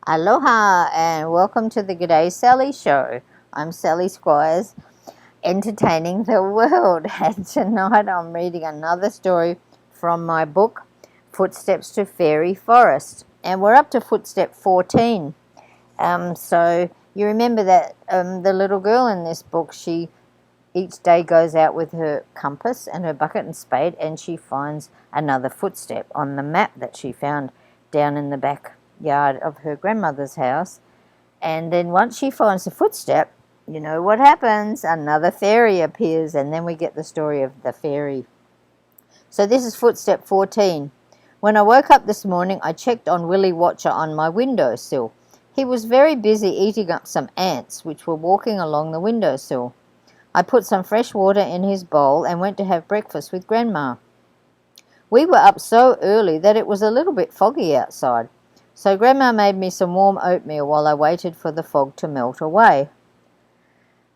Aloha and welcome to the G'day Sally show. I'm Sally Squires, entertaining the world, and tonight I'm reading another story from my book, Footsteps to Fairy Forest, and we're up to footstep 14. So you remember that the little girl in this book, she each day goes out with her compass and her bucket and spade, and she finds another footstep on the map that she found down in the backyard of her grandmother's house. And then once she finds the footstep, you know what happens? Another fairy appears, and then we get the story of the fairy. So this is footstep 14. When I woke up this morning, I checked on Willie Watcher on my windowsill. He was very busy eating up some ants which were walking along the windowsill. I put some fresh water in his bowl and went to have breakfast with Grandma. We were up so early that it was a little bit foggy outside, so Grandma made me some warm oatmeal while I waited for the fog to melt away.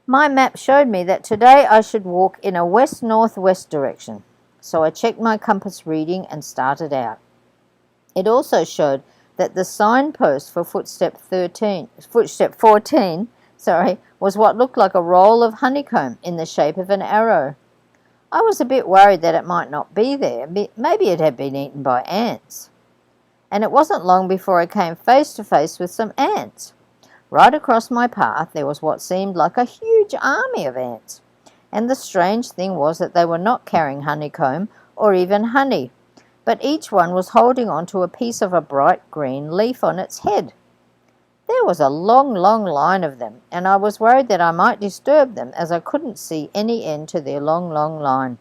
My map showed me that today I should walk in a west-northwest direction, so I checked my compass reading and started out. It also showed that the signpost for footstep 14, was what looked like a roll of honeycomb in the shape of an arrow. I was a bit worried that it might not be there. Maybe it had been eaten by ants. And it wasn't long before I came face to face with some ants. Right across my path there was what seemed like a huge army of ants. And the strange thing was that they were not carrying honeycomb or even honey, but each one was holding on to a piece of a bright green leaf on its head. There was a long line of them, and I was worried that I might disturb them, as I couldn't see any end to their long line.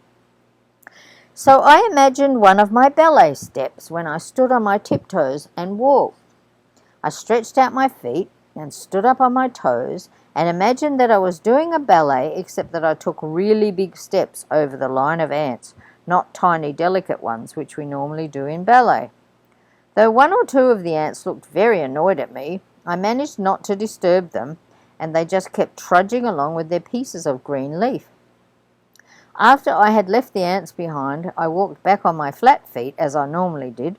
So I imagined one of my ballet steps when I stood on my tiptoes and walked. I stretched out my feet and stood up on my toes and imagined that I was doing a ballet, except that I took really big steps over the line of ants, not tiny delicate ones which we normally do in ballet. Though one or two of the ants looked very annoyed at me, I managed not to disturb them, and they just kept trudging along with their pieces of green leaf. After I had left the ants behind, I walked back on my flat feet as I normally did,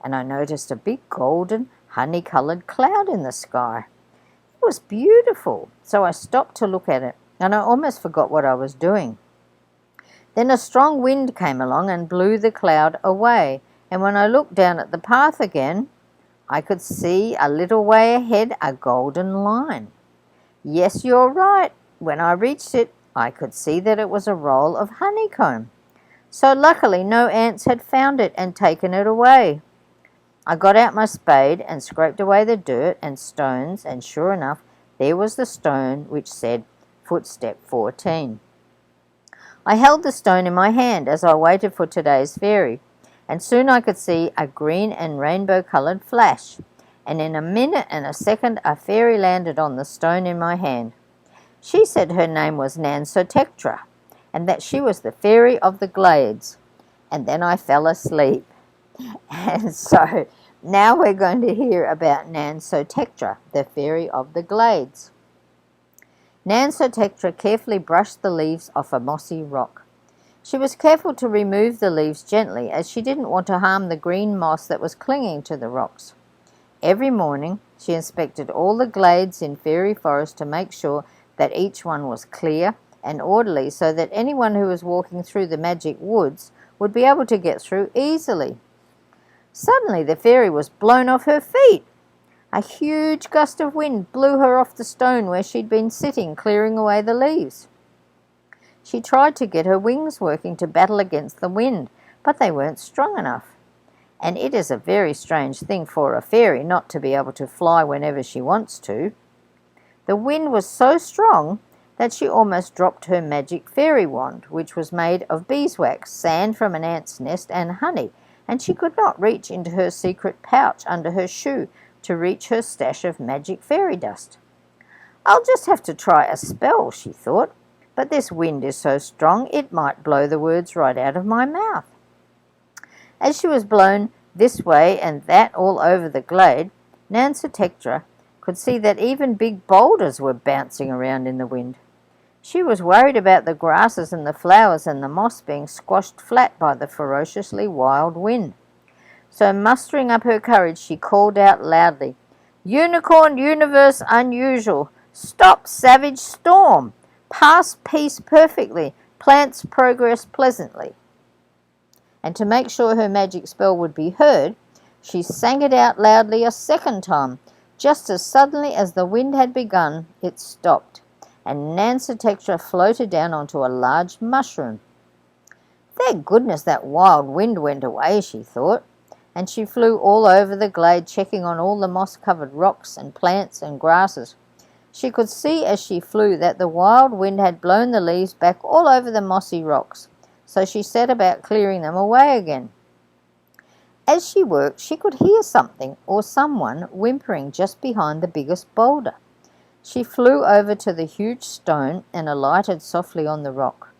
and I noticed a big golden, honey-coloured cloud in the sky. It was beautiful, so I stopped to look at it, and I almost forgot what I was doing. Then a strong wind came along and blew the cloud away, and when I looked down at the path again, I could see a little way ahead a golden line. Yes, you're right. When I reached it, I could see that it was a roll of honeycomb. So luckily no ants had found it and taken it away. I got out my spade and scraped away the dirt and stones, and sure enough, there was the stone which said footstep 14. I held the stone in my hand as I waited for today's fairy, and soon I could see a green and rainbow-coloured flash, and in a minute and a second a fairy landed on the stone in my hand. She said her name was NANSOTEKTRA, and that she was the fairy of the glades, and then I fell asleep. And so now we're going to hear about NANSOTEKTRA, the fairy of the glades. NANSOTEKTRA carefully brushed the leaves off a mossy rock. She was careful to remove the leaves gently, as she didn't want to harm the green moss that was clinging to the rocks. Every morning she inspected all the glades in Fairy Forest to make sure that each one was clear and orderly, so that anyone who was walking through the magic woods would be able to get through easily. Suddenly the fairy was blown off her feet. A huge gust of wind blew her off the stone where she'd been sitting, clearing away the leaves. She tried to get her wings working to battle against the wind, but they weren't strong enough. And it is a very strange thing for a fairy not to be able to fly whenever she wants to. The wind was so strong that she almost dropped her magic fairy wand, which was made of beeswax, sand from an ant's nest, and honey, and she could not reach into her secret pouch under her shoe to reach her stash of magic fairy dust. I'll just have to try a spell, she thought, but this wind is so strong it might blow the words right out of my mouth. As she was blown this way and that all over the glade, NANSOTEKTRA could see that even big boulders were bouncing around in the wind. She was worried about the grasses and the flowers and the moss being squashed flat by the ferociously wild wind. So mustering up her courage, she called out loudly, Unicorn universe unusual. Stop savage storm. Pass peace perfectly. Plants progress pleasantly. And to make sure her magic spell would be heard, she sang it out loudly a second time. Just as suddenly as the wind had begun, it stopped, and NANSOTEKTRA floated down onto a large mushroom. Thank goodness that wild wind went away, she thought, and she flew all over the glade, checking on all the moss-covered rocks and plants and grasses. She could see as she flew that the wild wind had blown the leaves back all over the mossy rocks, so she set about clearing them away again. As she worked, she could hear something or someone whimpering just behind the biggest boulder. She flew over to the huge stone and alighted softly on the rock.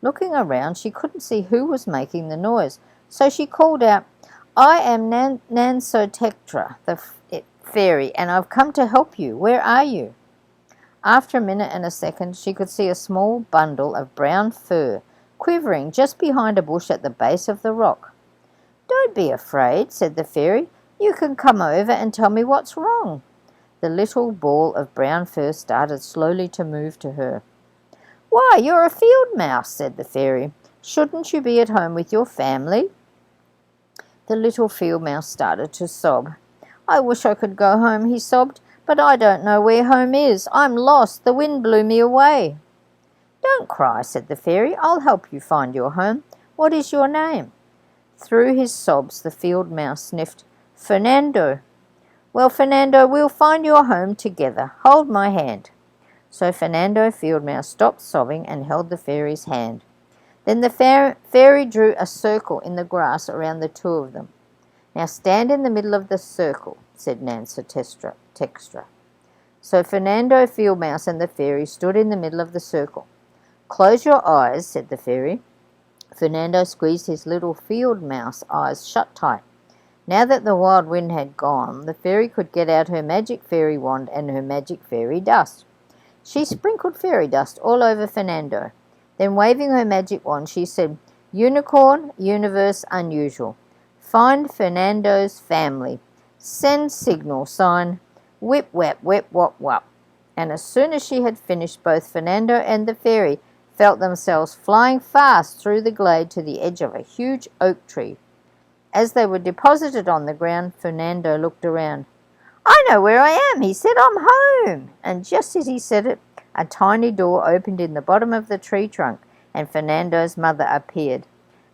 Looking around, she couldn't see who was making the noise, so she called out, "I am NANSOTEKTRA, the fairy, and I've come to help you. Where are you?" After a minute and a second, she could see a small bundle of brown fur quivering just behind a bush at the base of the rock. "Don't be afraid," said the fairy. "You can come over and tell me what's wrong." The little ball of brown fur started slowly to move to her. "Why, you're a field mouse," said the fairy. "Shouldn't you be at home with your family?" The little field mouse started to sob. "I wish I could go home," he sobbed, "but I don't know where home is. I'm lost. The wind blew me away." "Don't cry," said the fairy. "I'll help you find your home. What is your name?" Through his sobs, the field mouse sniffed, "Fernando." "Well, Fernando, we'll find your home together. Hold my hand." So Fernando Field Mouse stopped sobbing and held the fairy's hand. Then the fairy drew a circle in the grass around the two of them. "Now stand in the middle of the circle," said NANSOTEKTRA. So Fernando Field Mouse and the fairy stood in the middle of the circle. "Close your eyes," said the fairy. Fernando squeezed his little field mouse eyes shut tight. Now that the wild wind had gone, the fairy could get out her magic fairy wand and her magic fairy dust. She sprinkled fairy dust all over Fernando. Then, waving her magic wand, she said, "Unicorn, universe unusual. Find Fernando's family. Send signal sign, whip whap whip wop wop." And as soon as she had finished, both Fernando and the fairy felt themselves flying fast through the glade to the edge of a huge oak tree. As they were deposited on the ground, Fernando looked around. "I know where I am," he said. "I'm home." And just as he said it, a tiny door opened in the bottom of the tree trunk, and Fernando's mother appeared.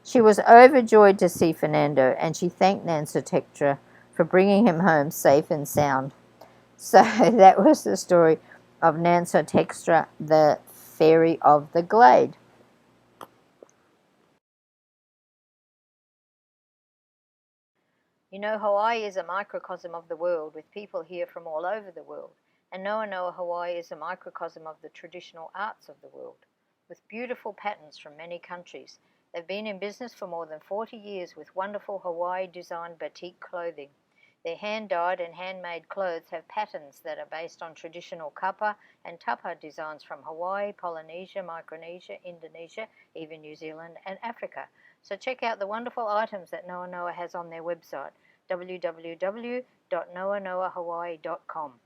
She was overjoyed to see Fernando, and she thanked NANSOTEKTRA for bringing him home safe and sound. So that was the story of NANSOTEKTRA, the fairy of the glade. You know, Hawaii is a microcosm of the world, with people here from all over the world. And Noa Hawaii is a microcosm of the traditional arts of the world, with beautiful patterns from many countries. They've been in business for more than 40 years with wonderful Hawaii-designed batik clothing. Their hand-dyed and handmade clothes have patterns that are based on traditional kapa and tapa designs from Hawaii, Polynesia, Micronesia, Indonesia, even New Zealand and Africa. So check out the wonderful items that Noa has on their website, www.noanoahawaii.com.